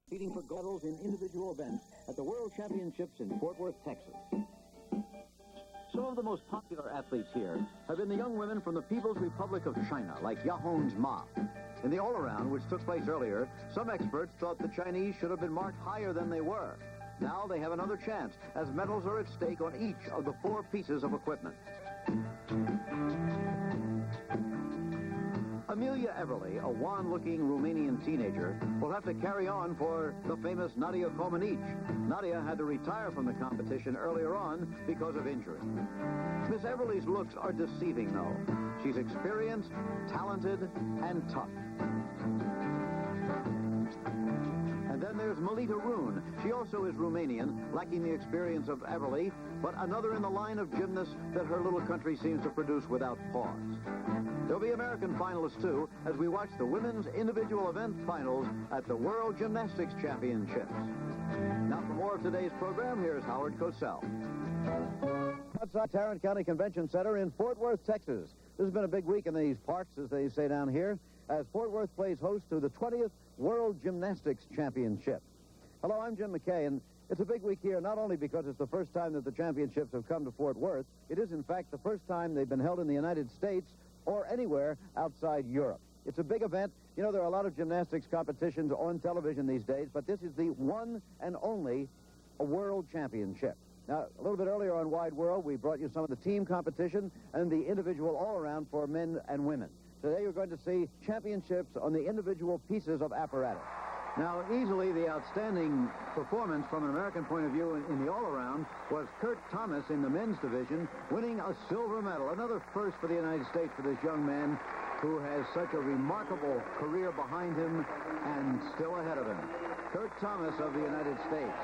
competing for gold medals in individual events at the World Championships in Fort Worth, Texas. Some of the most popular athletes here have been the young women from the People's Republic of China, like Yahon's Ma. In the all-around, which took place earlier, some experts thought the Chinese should have been marked higher than they were. Now they have another chance, as medals are at stake on each of the 4 pieces of equipment. Amelia Everly, a wan-looking Romanian teenager, will have to carry on for the famous Nadia Comaneci. Nadia had to retire from the competition earlier on because of injury. Miss Everly's looks are deceiving, though. She's experienced, talented, and tough. And then there's Melita Roon. She also is Romanian, lacking the experience of Everly, but another in the line of gymnasts that her little country seems to produce without pause. There'll be American finalists, too, as we watch the women's individual event finals at the World Gymnastics Championships. Now, for more of today's program, here's Howard Cosell. Outside Tarrant County Convention Center in Fort Worth, Texas. This has been a big week in these parks, as they say down here, as Fort Worth plays host to the 20th World Gymnastics Championships. Hello, I'm Jim McKay, and it's a big week here, not only because it's the first time that the championships have come to Fort Worth, it is, in fact, the first time they've been held in the United States or anywhere outside Europe. It's a big event. You know, there are a lot of gymnastics competitions on television these days, but this is the one and only world championship. Now, a little bit earlier on Wide World, we brought you some of the team competition and the individual all-around for men and women. Today, you're going to see championships on the individual pieces of apparatus. Now, easily the outstanding performance from an American point of view in the all-around was Kurt Thomas in the men's division, winning a silver medal. Another first for the United States for this young man who has such a remarkable career behind him and still ahead of him. Kurt Thomas of the United States.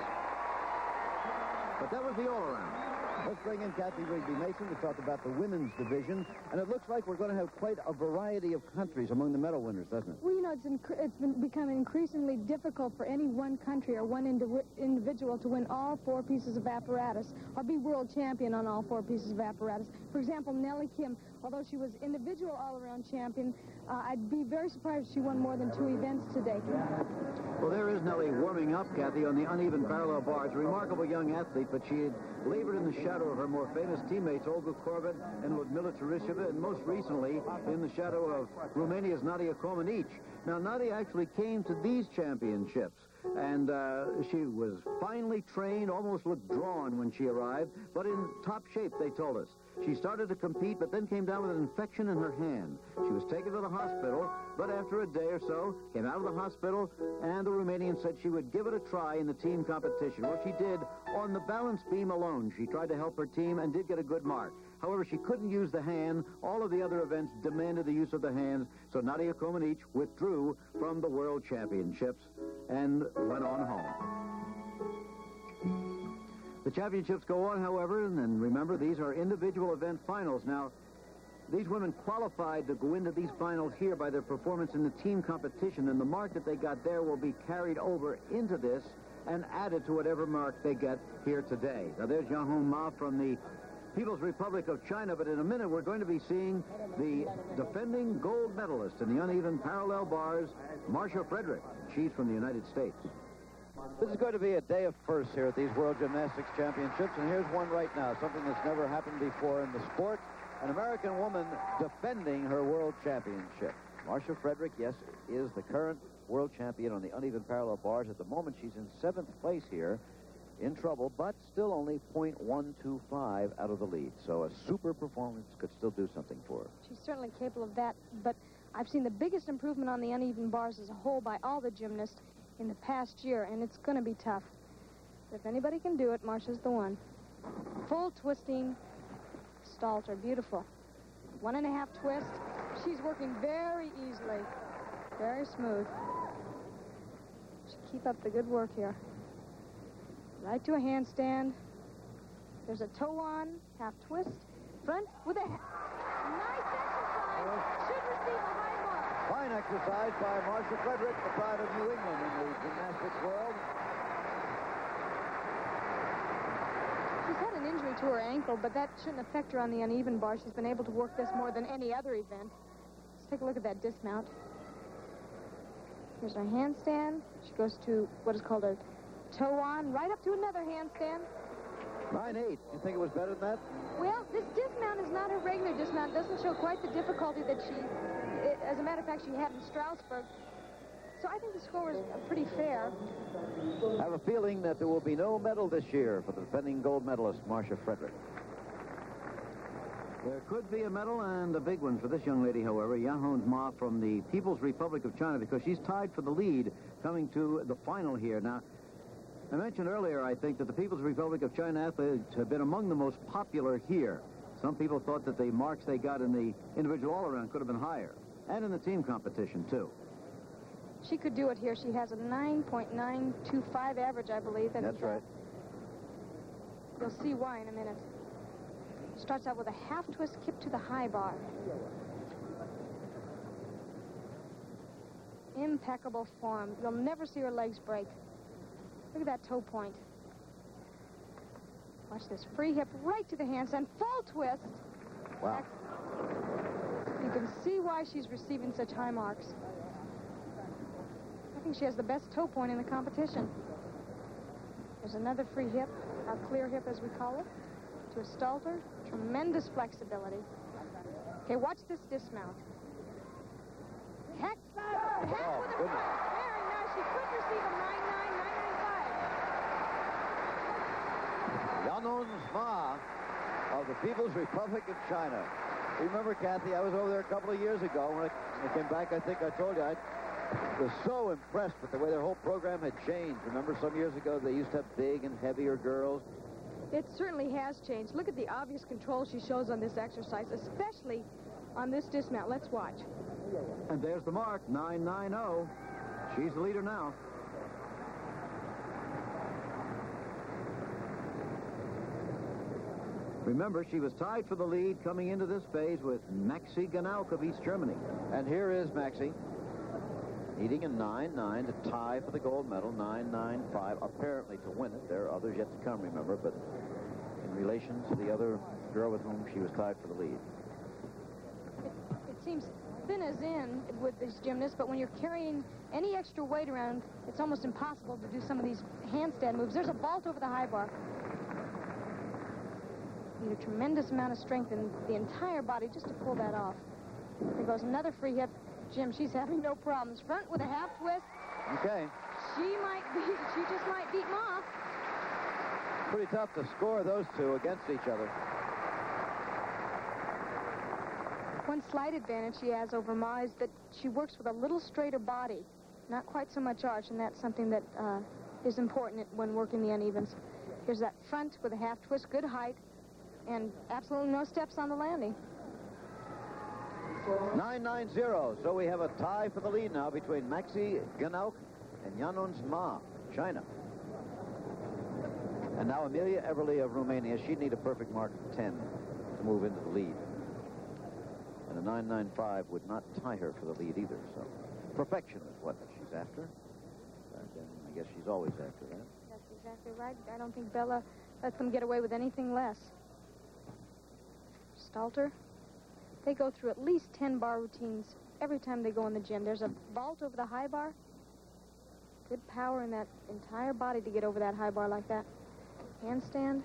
But that was the all-around. Let's bring in Kathy Rigby-Mason to talk about the women's division. And it looks like we're going to have quite a variety of countries among the medal winners, doesn't it? Well, you know, it's been becoming increasingly difficult for any one country or one individual to win all 4 pieces of apparatus or be world champion on all 4 pieces of apparatus. For example, Nellie Kim, although she was individual all-around champion, I'd be very surprised if she won more than 2 events today. Well, there is Nellie warming up, Kathy, on the uneven parallel bars. A remarkable young athlete, but she had labored in the shadow of her more famous teammates, Olga Korbut and Ludmila Teresheva, and most recently in the shadow of Romania's Nadia Comaneci. Now, Nadia actually came to these championships, and she was finely trained, almost looked drawn when she arrived, but in top shape, they told us. She started to compete, but then came down with an infection in her hand. She was taken to the hospital, but after a day or so, came out of the hospital, and the Romanian said she would give it a try in the team competition. Well, she did on the balance beam alone. She tried to help her team and did get a good mark. However, she couldn't use the hand. All of the other events demanded the use of the hands, so Nadia Comaneci withdrew from the World Championships and went on home. The championships go on, however, and remember, these are individual event finals. Now, these women qualified to go into these finals here by their performance in the team competition, and the mark that they got there will be carried over into this and added to whatever mark they get here today. Now, there's Yahon Ma from the People's Republic of China, but in a minute we're going to be seeing the defending gold medalist in the uneven parallel bars, Marcia Frederick. She's from the United States. This is going to be a day of firsts here at these World Gymnastics Championships, and here's one right now, something that's never happened before in the sport. An American woman defending her world championship. Marcia Frederick, yes, is the current world champion on the uneven parallel bars. At the moment, she's in 7th place here, in trouble, but still only .125 out of the lead. So a super performance could still do something for her. She's certainly capable of that, but I've seen the biggest improvement on the uneven bars as a whole by all the gymnasts in the past year, and it's going to be tough. But if anybody can do it, Marcia's the one. Full twisting Stalter, beautiful. 1.5 twist. She's working very easily, very smooth. Should keep up the good work here. Right to a handstand. There's a toe on, half twist, front with a nice exercise. Should receive a high mark. Fine exercise by Marcia Frederick, the pride of New England in the gymnastics world. She's had an injury to her ankle, but that shouldn't affect her on the uneven bar. She's been able to work this more than any other event. Let's take a look at that dismount. Here's her handstand. She goes to what is called a toe-on, right up to another handstand. 9-8. You think it was better than that? Well, this dismount is not a regular dismount. It doesn't show quite the difficulty that as a matter of fact, she had in Strasbourg. So I think the score was pretty fair. I have a feeling that there will be no medal this year for the defending gold medalist, Marcia Frederick. There could be a medal, and a big one for this young lady, however, Yahon Ma from the People's Republic of China, because she's tied for the lead coming to the final here. Now, I mentioned earlier, I think, that the People's Republic of China athletes have been among the most popular here. Some people thought that the marks they got in the individual all-around could have been higher, and in the team competition, too. She could do it here. She has a 9.925 average, I believe. And that's right. You'll see why in a minute. Starts out with a half-twist kick to the high bar. Impeccable form. You'll never see her legs break. Look at that toe point. Watch this. Free hip right to the handstand. Full twist. Wow. You can see why she's receiving such high marks. I think she has the best toe point in the competition. There's another free hip, our clear hip as we call it, to a stalter. Tremendous flexibility. Okay, watch this dismount. Heck, with a goodness. Very nice. She could receive a 9.9, 9.95. Yahon Ma of the People's Republic of China. Remember, Kathy, I was over there a couple of years ago. When I came back, I think I told you, I was so impressed with the way their whole program had changed. Remember, some years ago, they used to have big and heavier girls. It certainly has changed. Look at the obvious control she shows on this exercise, especially on this dismount. Let's watch. And there's the mark, 990. She's the leader now. Remember, she was tied for the lead coming into this phase with Maxi Ganauk of East Germany. And here is Maxi, needing a 9.9 to tie for the gold medal, 9.95, apparently to win it. There are others yet to come, remember, but in relation to the other girl with whom she was tied for the lead. It seems thin as in with these gymnasts, but when you're carrying any extra weight around, it's almost impossible to do some of these handstand moves. There's a vault over the high bar. You need a tremendous amount of strength in the entire body just to pull that off. There goes another free hip. Jim, she's having no problems. Front with a half twist. Okay. She just might beat Ma. Pretty tough to score those two against each other. One slight advantage she has over Ma is that she works with a little straighter body, not quite so much arch, and that's something that is important when working the unevens. Here's that front with a half twist, good height, and absolutely no steps on the landing. 9.90, so we have a tie for the lead now between Maxi Ganauk and Yahon Ma, China. And now Amelia Everly of Romania. She'd need a perfect mark of 10 to move into the lead. And a 9.95 would not tie her for the lead either, so perfection is what she's after. And I guess she's always after that. That's exactly right. I don't think Bella lets them get away with anything less. Stalter. They go through at least 10 bar routines every time they go in the gym. There's a vault over the high bar. Good power in that entire body to get over that high bar like that. Handstand.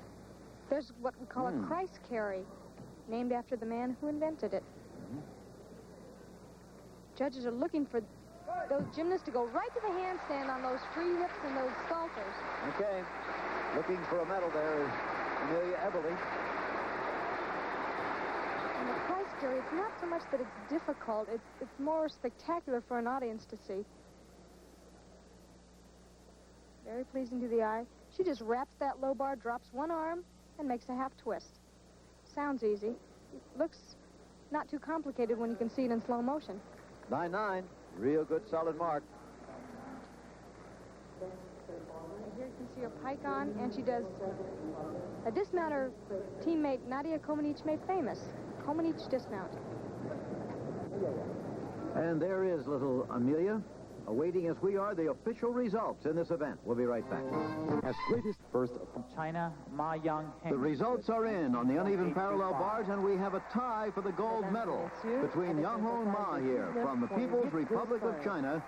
There's what we call a Christ carry, named after the man who invented it. Judges are looking for those gymnasts to go right to the handstand on those free hips and those stalters. Okay. Looking for a medal there is Amelia Everly. And the Christ carry, it's not so much that it's difficult, it's more spectacular for an audience to see. Very pleasing to the eye. She just wraps that low bar, drops one arm, and makes a half twist. Sounds easy. It looks not too complicated when you can see it in slow motion. 9.9, real good solid mark. And here you can see her pike on, and she does a dismount her teammate Nadia Comaneci made famous. Comaneci dismount. And there is little Amelia awaiting as we are the official results in this event. We'll be right back. As greatest first from China, Ma Young. The results are in on the uneven parallel bars, and we have a tie for the gold medal between Young-Hoon Ma here from the People's Republic of China.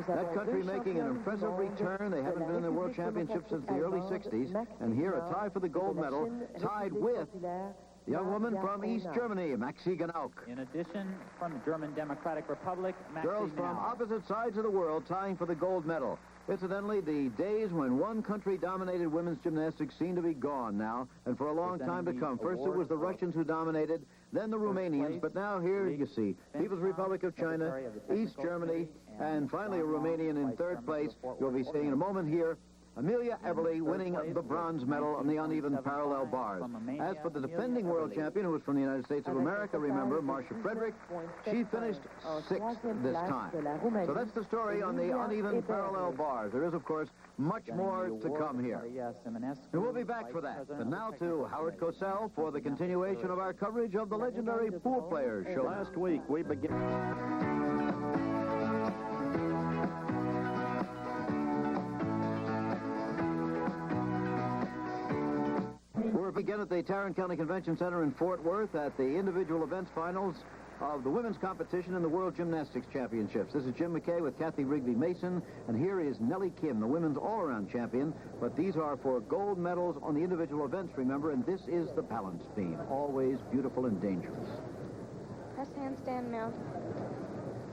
That country making an impressive return. They haven't been in the World Championship since the early 60s. And here a tie for the gold medal, tied with the young woman from East Germany, Maxi Ganauk. In addition, from the German Democratic Republic, Maxi Girls from Ganauk. opposite sides of the world tying for the gold medal. Incidentally, the days when one country dominated women's gymnastics seem to be gone now, and for a long time to come. First it was the Russians who dominated, then the Romanians, but now here you see People's Republic of China, East Germany, and finally a Romanian in third place. You'll be seeing in a moment here Amelia Everly winning the bronze medal on the uneven parallel bars. As for the defending world champion, who was from the United States of America, remember, Marcia Frederick, she finished sixth this time. So that's the story on the uneven parallel bars. There is, of course, much more to come here. And we'll be back for that. But now to Howard Cosell for the continuation of our coverage of the legendary pool players show. Last week, we began... We're again at the Tarrant County Convention Center in Fort Worth at the individual events finals of the women's competition in the World Gymnastics Championships. This is Jim McKay with Kathy Wrigley Mason, and here is Nellie Kim, the women's all-around champion. But these are for gold medals on the individual events, remember, and this is the balance beam, always beautiful and dangerous. Press handstand now.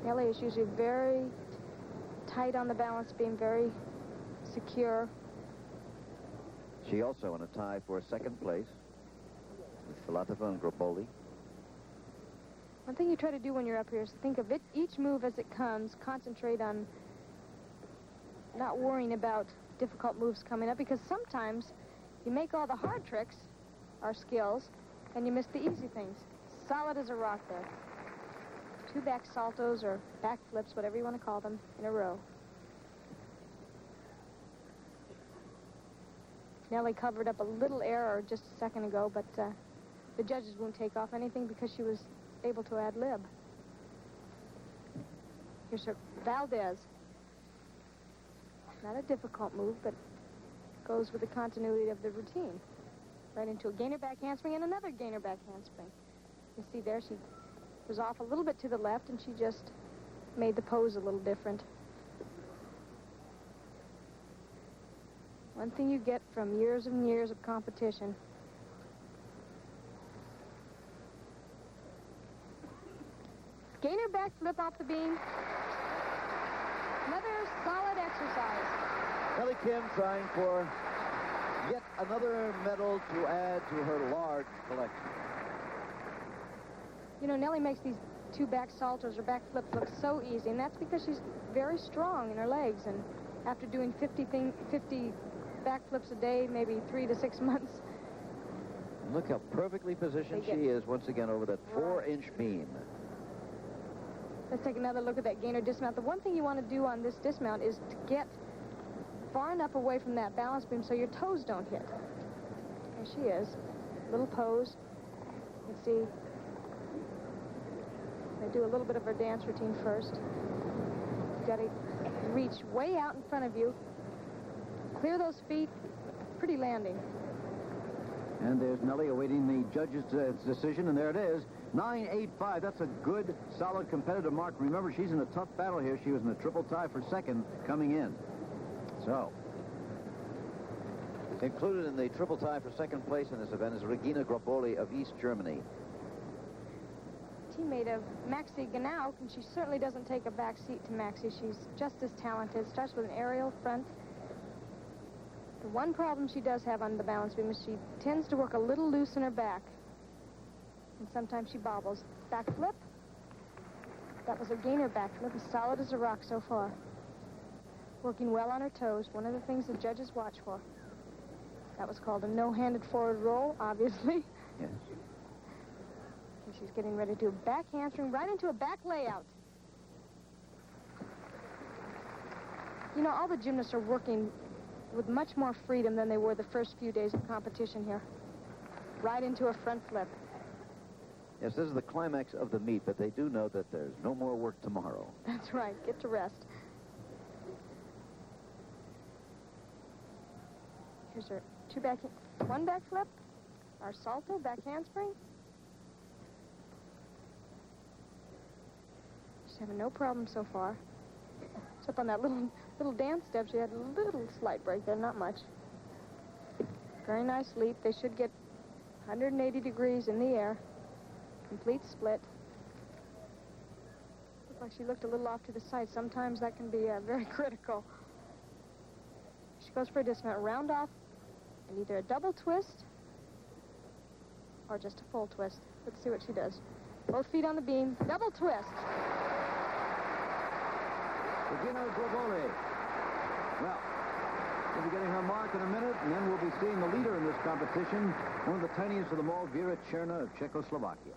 Nellie is usually very tight on the balance beam, very secure. She also in a tie for second place with Filatova and Gropoli. One thing you try to do when you're up here is think of it, each move as it comes, concentrate on not worrying about difficult moves coming up, because sometimes you make all the hard tricks, our skills, and you miss the easy things. Solid as a rock there. 2 back saltos or back flips, whatever you want to call them, in a row. Nellie covered up a little error just a second ago, but the judges won't take off anything because she was able to ad-lib. Here's her Valdez. Not a difficult move, but goes with the continuity of the routine. Right into a gainer back handspring and another gainer back handspring. You see there, she was off a little bit to the left, and she just made the pose a little different. One thing you get from years and years of competition. Gainer back flip off the beam. Another solid exercise. Nellie Kim trying for yet another medal to add to her large collection. You know, Nellie makes these 2 back saltos or back flips look so easy, and that's because she's very strong in her legs, and after doing 50 back flips a day, maybe 3 to 6 months. Look how perfectly positioned she is once again over that 4-inch beam. Let's take another look at that gainer dismount. The one thing you want to do on this dismount is to get far enough away from that balance beam so your toes don't hit. There she is. Little pose. You can see they do a little bit of her dance routine first. You've got to reach way out in front of you. Clear those feet. Pretty landing. And there's Nellie awaiting the judge's decision, and there it is. 9.85. That's a good, solid competitive mark. Remember, she's in a tough battle here. She was in a triple tie for second coming in. So, included in the triple tie for second place in this event is Regina Gropoli of East Germany. Teammate of Maxi Ganauk, and she certainly doesn't take a back seat to Maxi. She's just as talented. Starts with an aerial front. The one problem she does have on the balance beam is she tends to work a little loose in her back. And sometimes she bobbles. Back flip. That was a gainer back flip, as solid as a rock so far. Working well on her toes, one of the things the judges watch for. That was called a no-handed forward roll, obviously. Yes. And she's getting ready to do a back handspring right into a back layout. You know, all the gymnasts are working with much more freedom than they were the first few days of competition here. Right into a front flip. Yes, this is the climax of the meet, but they do know that there's no more work tomorrow. That's right. Get to rest. Here's her one back flip, our salto, back handspring. She's having no problem so far. Except on that little dance step, she had a little slight break there, not much. Very nice leap. They should get 180 degrees in the air. Complete split. Looked like she looked a little off to the side. Sometimes that can be very critical. She goes for a dismount, round off, and either a double twist or just a full twist. Let's see what she does. Both feet on the beam, double twist. Regina Gravoli. Well, we'll be getting her mark in a minute, and then we'll be seeing the leader in this competition, one of the tiniest of them all, Vera Cherna of Czechoslovakia.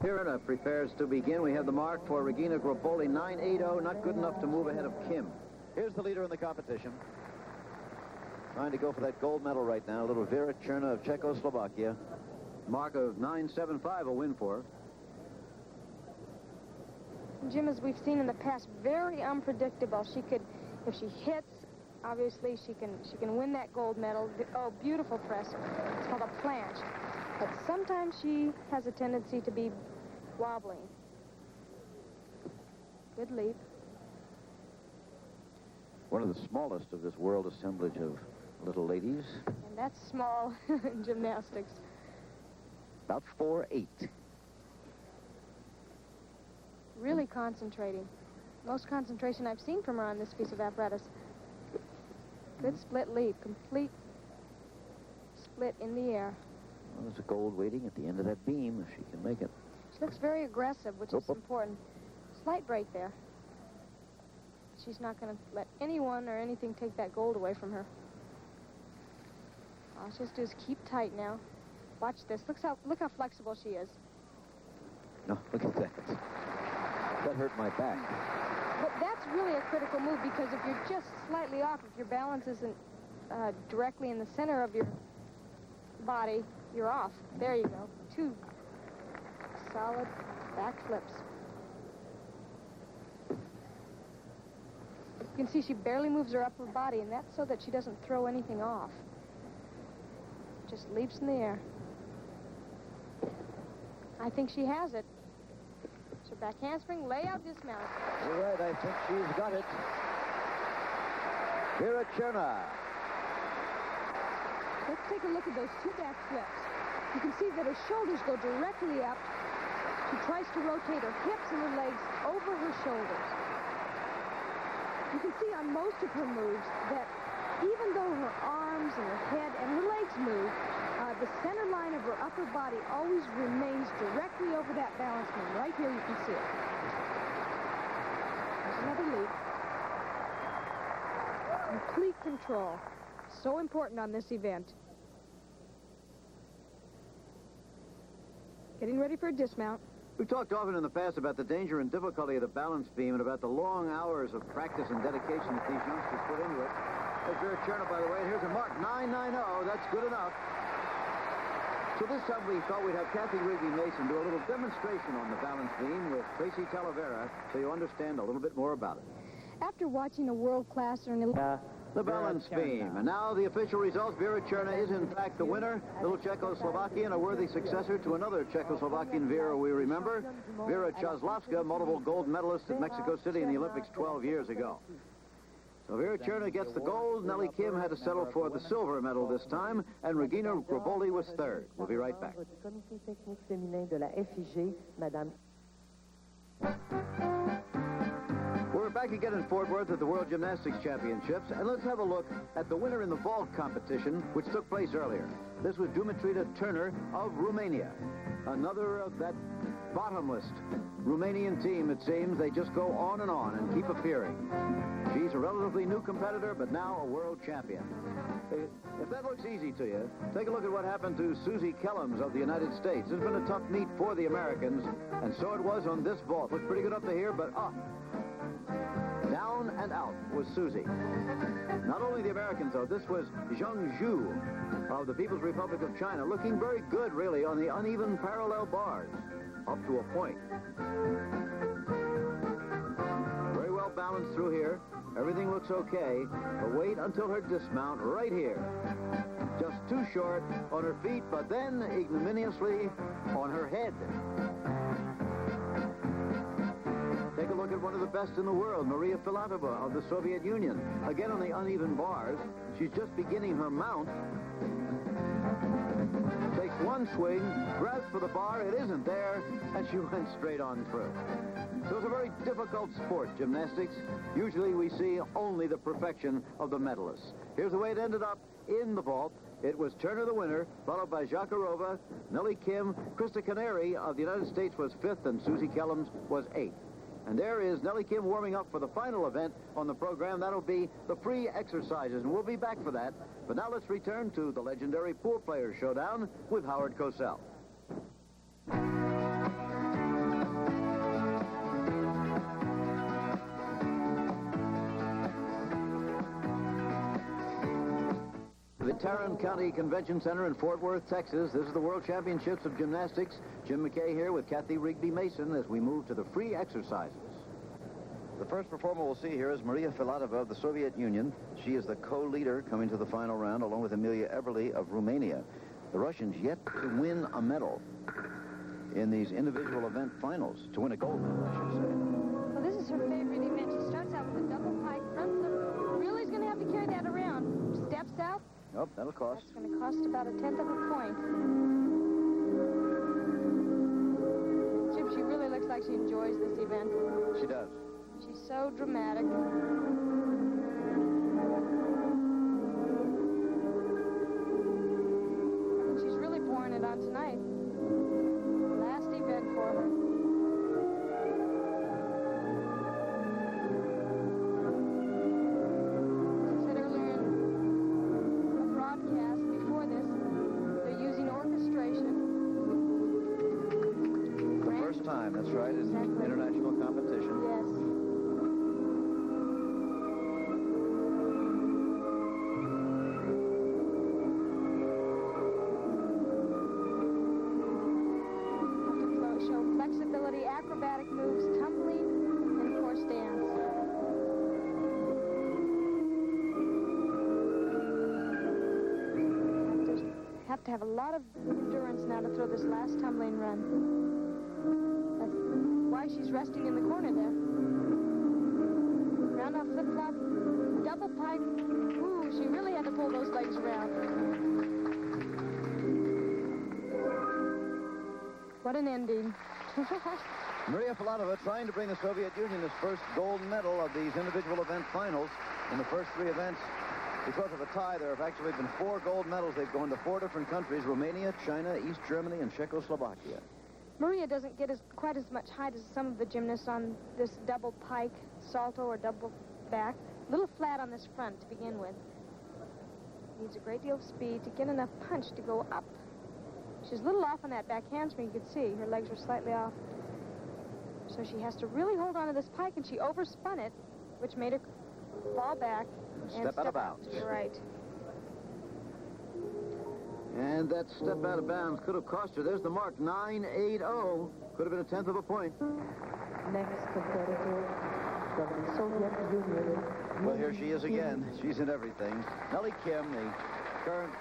Cherna prepares to begin. We have the mark for Regina Gravoli, 9.80, not good enough to move ahead of Kim. Here's the leader in the competition. Trying to go for that gold medal right now, little Vera Cherna of Czechoslovakia. Mark of 9.75, a win for her. Jim, as we've seen in the past, very unpredictable. She could, if she hits, obviously she can win that gold medal. Oh, beautiful press. It's called a planche. But sometimes she has a tendency to be wobbling. Good leap. One of the smallest of this world assemblage of little ladies. And that's small in gymnastics. About 4'8". Really concentrating. Most concentration I've seen from her on this piece of apparatus. Good split leap. Complete split in the air. Well, there's a gold waiting at the end of that beam if she can make it. She looks very aggressive, which is important. Slight break there. She's not going to let anyone or anything take that gold away from her. All she has to do is keep tight now. Watch this. Look how flexible she is. No, look at that. That hurt my back. But that's really a critical move, because if you're just slightly off, if your balance isn't directly in the center of your body, you're off. There you go. 2 solid back flips. You can see she barely moves her upper body, and that's so that she doesn't throw anything off. Just leaps in the air. I think she has it. So back handspring, layout, dismount. You're right, I think she's got it. Vera Cherna. Let's take a look at those 2 back flips. You can see that her shoulders go directly up. She tries to rotate her hips and her legs over her shoulders. You can see on most of her moves that even though her arms and her head and her legs move, the center line of her upper body always remains directly over that balance beam. Right here you can see it. There's another leap. Complete control. So important on this event. Getting ready for a dismount. We've talked often in the past about the danger and difficulty of the balance beam and about the long hours of practice and dedication that these youngsters put into it. There's Vera Cherna, by the way, and here's a mark, 9.90. That's good enough. So this time we thought we'd have Kathy Rigby Mason do a little demonstration on the balance beam with Tracy Talavera so you understand a little bit more about it. After watching a world-class or an The balance beam. And now the official results. Vera Cherna is, in fact, the winner. Little Czechoslovakian, a worthy successor to another Czechoslovakian Vera we remember, Vera Chazlovska, multiple gold medalist at Mexico City in the Olympics 12 years ago. So Vera Cherna gets the gold. Nellie Kim had to settle for the silver medal this time, and Regina Gravoli was third. We'll be right back. We're back again in Fort Worth at the World Gymnastics Championships, and let's have a look at the winner in the vault competition, which took place earlier. This was Dumitrita Turner of Romania. Another of that bottomless Romanian team, it seems. They just go on and keep appearing. She's a relatively new competitor, but now a world champion. If that looks easy to you, take a look at what happened to Susie Kellums of the United States. It's been a tough meet for the Americans, and so it was on this vault. Looked pretty good up to here, but up. Down and out. was Susie. Not only the Americans, though. This was Zhang Zhu of the People's Republic of China, looking very good, really, on the uneven parallel bars, up to a point. Very well balanced through here. Everything looks okay, but wait until her dismount right here. Just too short on her feet, but then ignominiously on her head. Take a look at one of the best in the world, Maria Filatova of the Soviet Union. Again on the uneven bars. She's just beginning her mount. Takes one swing, grabs for the bar, it isn't there, and she went straight on through. So it's a very difficult sport, gymnastics. Usually we see only the perfection of the medalists. Here's the way it ended up in the vault. It was Turner the winner, followed by Zakharova, Nellie Kim. Krista Canary of the United States was 5th, and Susie Kellums was 8th. And there is Nellie Kim warming up for the final event on the program. That'll be the free exercises, and we'll be back for that. But now let's return to the legendary pool players showdown with Howard Cosell. The Tarrant County Convention Center in Fort Worth, Texas. This is the World Championships of Gymnastics. Jim McKay here with Kathy Rigby Mason as we move to the free exercises. The first performer we'll see here is Maria Filatova of the Soviet Union. She is the co-leader coming to the final round, along with Emilia Everly of Romania. The Russians yet to win a medal in these individual event finals, to win a gold medal, I should say. Well, this is her favorite event. She starts out with a double pike front flip. Really is going to have to carry that around. Steps out. Oh, that'll cost. That's going to cost about 1/10 of a point. Jim, she really looks like she enjoys this event. She does. She's so dramatic. And she's really pouring it on tonight. Last event for her. As I said earlier in a broadcast before this, they're using orchestration. The first time, that's right, in international competition. Yes. Show flexibility, acrobatic moves, tumbling, and of course dance. Have to have a lot of endurance now to throw this last tumbling run. That's why she's resting in the corner there. Round off flip-flop, double pike. Ooh, she really had to pull those legs around. What an ending. Maria Filatova trying to bring the Soviet Union its first gold medal of these individual event finals. In the first 3 events, because of a tie, there have actually been 4 gold medals. They've gone to 4 different countries: Romania, China, East Germany, and Czechoslovakia. Maria doesn't get quite as much height as some of the gymnasts on this double pike, salto, or double back. A little flat on this front to begin with. Needs a great deal of speed to get enough punch to go up. She's a little off on that back handspring. You could see her legs were slightly off. So she has to really hold on to this pike, and she overspun it, which made her fall back and step out of bounds. To the right. And that step out of bounds could have cost her. There's the mark, 9.80. Could have been 1/10 of a point. Next competitor from the Soviet Union. Well, here she is again. She's in everything. Nellie Kim, the current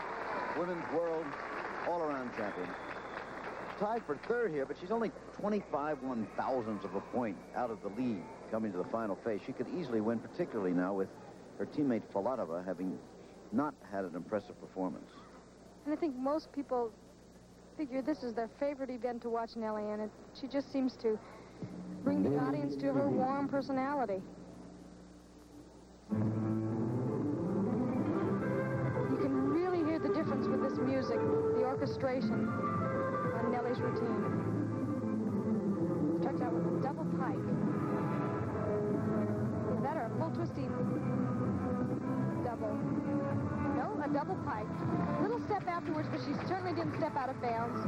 women's world all-around champion. Tied for 3rd here, but she's only 25 1/1000ths of a point out of the lead coming to the final phase. She could easily win, particularly now with her teammate Filatova having not had an impressive performance. And I think most people figure this is their favorite event to watch Nellie, and she just seems to bring the audience to her warm personality. You can really hear the difference with this music, the orchestration on Nellie's routine. Starts out with a double pike. Or better, a full twisting double. No, a double pike. Little step afterwards, but she certainly didn't step out of bounds.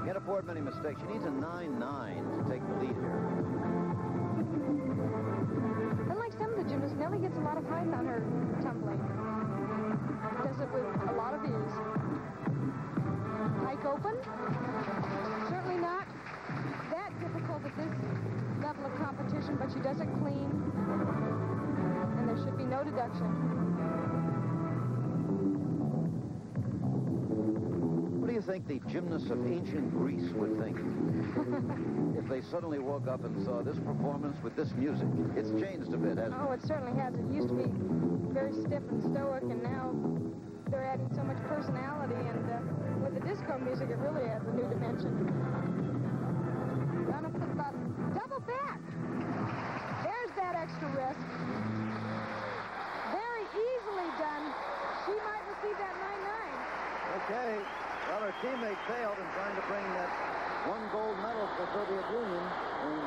Can't afford many mistakes. She needs a 9.9 to take the lead here. Unlike some of the gets a lot of height on her tumbling. Does it with a lot of ease. Pike open. Certainly not that difficult at this level of competition, but she does it clean. And there should be no deduction. What do you think the gymnasts of ancient Greece would think if they suddenly woke up and saw this performance with this music? It's changed a bit, hasn't it? Oh, it certainly has. It used to be very stiff and stoic, and now they're adding so much personality, and with the disco music, it really adds a new dimension. Run up the button. Double back. There's that extra risk. Very easily done. She might receive that 9-9. Okay. Well, her teammate failed in trying to bring that one gold medal for the Soviet Union in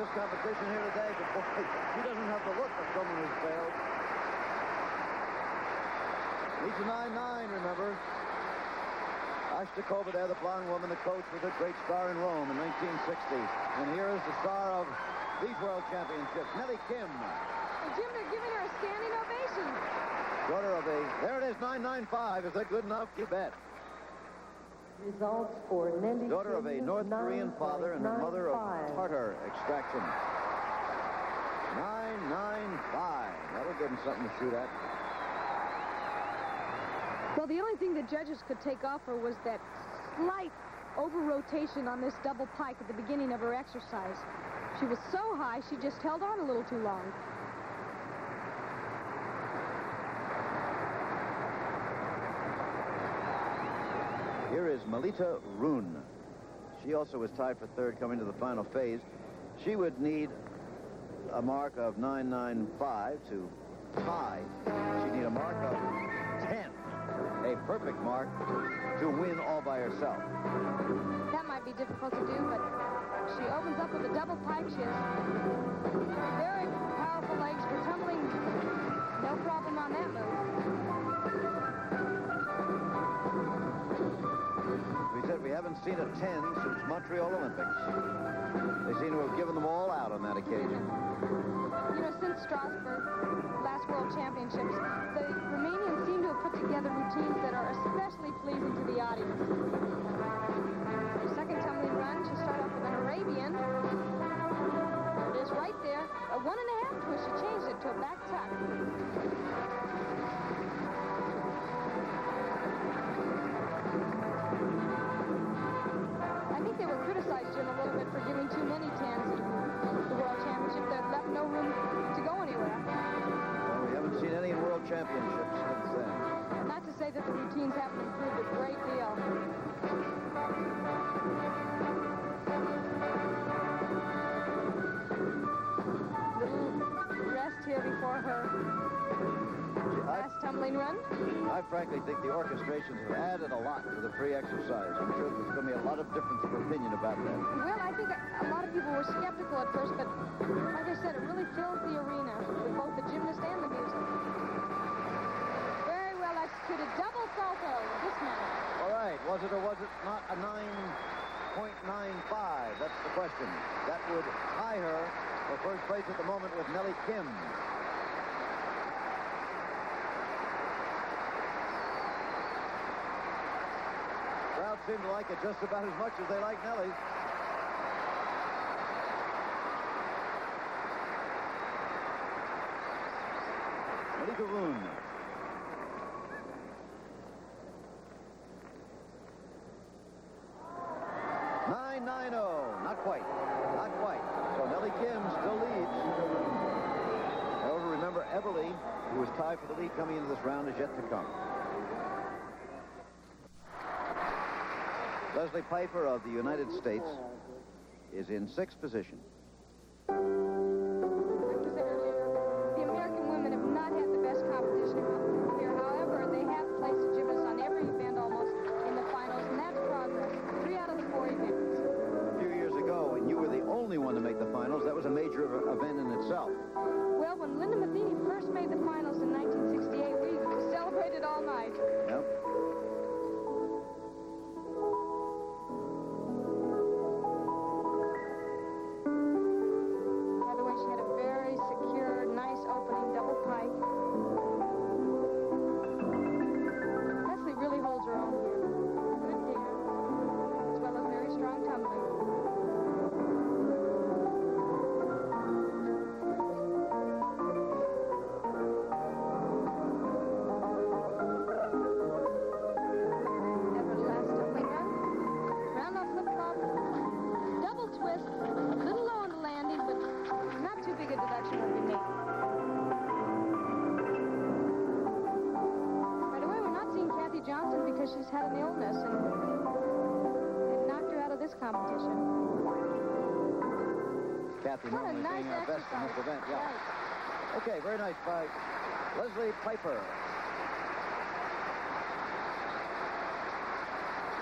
this competition here today, but boy, she doesn't have the look of someone who's failed. Needs a 9-9, remember. Ashtakova there, the blonde woman, the coach was a great star in Rome in 1960. And here is the star of these World Championships, Nellie Kim. And Jim, they're giving her a standing ovation. Daughter of a, there it is, 995. Is that good enough? You bet. Results for Nellie Daughter of a Kim, North Korean father and a mother of 9.95. Tartar extraction. 995. That'll give him something to shoot at. Well, the only thing the judges could take off her was that slight over-rotation on this double pike at the beginning of her exercise. She was so high, she just held on a little too long. Here is Melita Rune. She also was tied for third coming to the final phase. She would need a mark of 995 to tie. She'd need a mark of 10. A perfect mark to win all by herself. That might be difficult to do, but she opens up with a double pike. She has very powerful legs for tumbling. No problem on that move. We said we haven't seen a 10 since Montreal Olympics. They seem to have given them all out on that occasion. You know, since Strasbourg, last World Championships, the Romanians seem to have put together routines that are especially pleasing to the audience. Her second tumbling run, she started off with an Arabian. There it is right there. A 1.5 twist. She changed it to a back tuck. I think they were criticized, Jim, a little bit for giving too many 10s at the World Championship. That left no room to go anywhere. Well, we haven't seen any in World Championships since then. Not to say that the routines haven't improved a great deal. Little rest here before her last tumbling run. I frankly think the orchestrations have added a lot to the free exercise. I'm sure there's going to be a lot of difference of opinion about that. Well, I think a lot of people were skeptical at first, but like I said, it really fills the arena with both the gymnast and the music. Very well executed. Double salto, dismount. All right, was it or was it not a 9.95? That's the question. That would tie her for first place at the moment with Nellie Kim. Crowd seem to like it just about as much as they like Nellie. Melita Rune. Not quite. Not quite. So Nellie Kim still leads. However, remember, Everly, who was tied for the lead coming into this round, is yet to come. Leslie Piper of the United States is in sixth position. Like I said earlier, the American women have not had the best competition here. However, they have placed a gymnast on every event almost in the finals, and that's progress. 3 out of the 4 events. A few years ago, when you were the only one to make the finals, that was a major event in itself. Well, when Linda Matheny first made the finals in 1968, we celebrated all night. Yep. because she's had an illness, and it knocked her out of this competition. Kathy What a normally nice being our best in this exercise. event. Yeah. Right. Okay, very nice by Leslie Piper.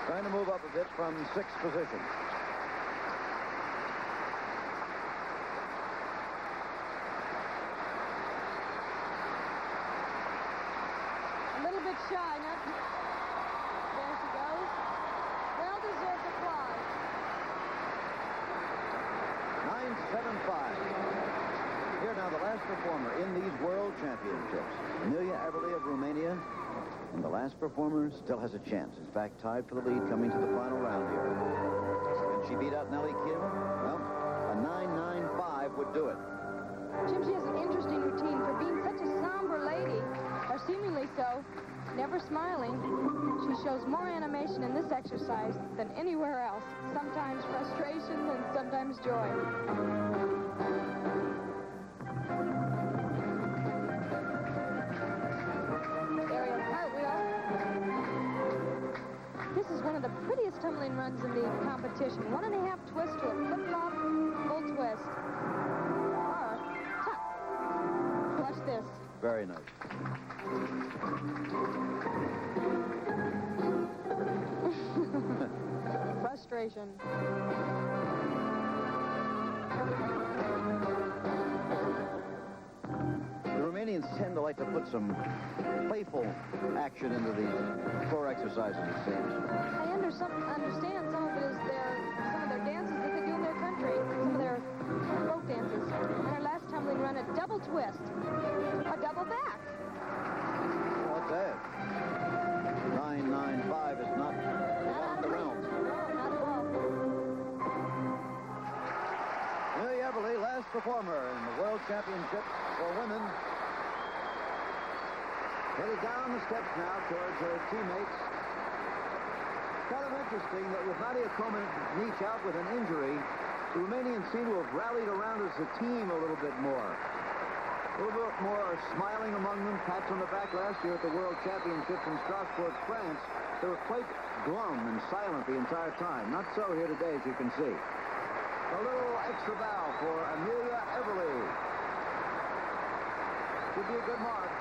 Trying to move up a bit from 6th position. A little bit shy, not... There she goes. Well-deserved applause. 9.75. Here now, the last performer in these World Championships. Amelia Everly of Romania. And the last performer still has a chance. In fact, tied for the lead coming to the final round here. Can she beat out Nellie Kim? Well, a 9.95 would do it. Jim, she has an interesting routine for being such a somber lady, or seemingly so, never smiling. She shows more animation in this exercise than anywhere else. Sometimes frustration and sometimes joy. This is one of the prettiest tumbling runs in the competition. 1.5 twist to a flip-flop, full twist. Or tuck. Watch this. Very nice. Frustration. The Romanians tend to like to put some playful action into these floor exercises, it seems. I understand some of it is some of their dances that they do in their country, some of their folk dances. And her last tumbling run, a double twist, a double back. What's that? 9.95 is not out of the realm. No, not at all. Amelia Everly, last performer in the World Championships for women. Headed down the steps now towards her teammates. Kind of interesting that with Nadia Comaneci out with an injury, the Romanians seem to have rallied around as a team a little bit more. A little bit more smiling among them, pats on the back. Last year at the World Championships in Strasbourg, France, they were quite glum and silent the entire time. Not so here today, as you can see. A little extra bow for Amelia Everly. Should be a good mark.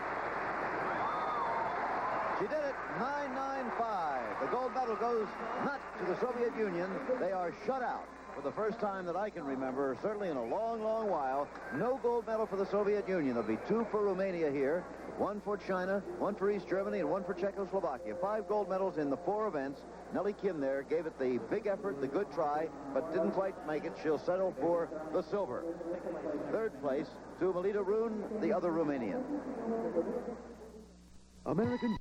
She did it, 9.95. The gold medal goes not to the Soviet Union. They are shut out for the first time that I can remember, certainly in a long, long while. No gold medal for the Soviet Union. There'll be 2 for Romania here, 1 for China, 1 for East Germany, and 1 for Czechoslovakia. 5 gold medals in the 4 events. Nellie Kim there gave it the big effort, the good try, but didn't quite make it. She'll settle for the silver. 3rd place to Melita Rune, the other Romanian. American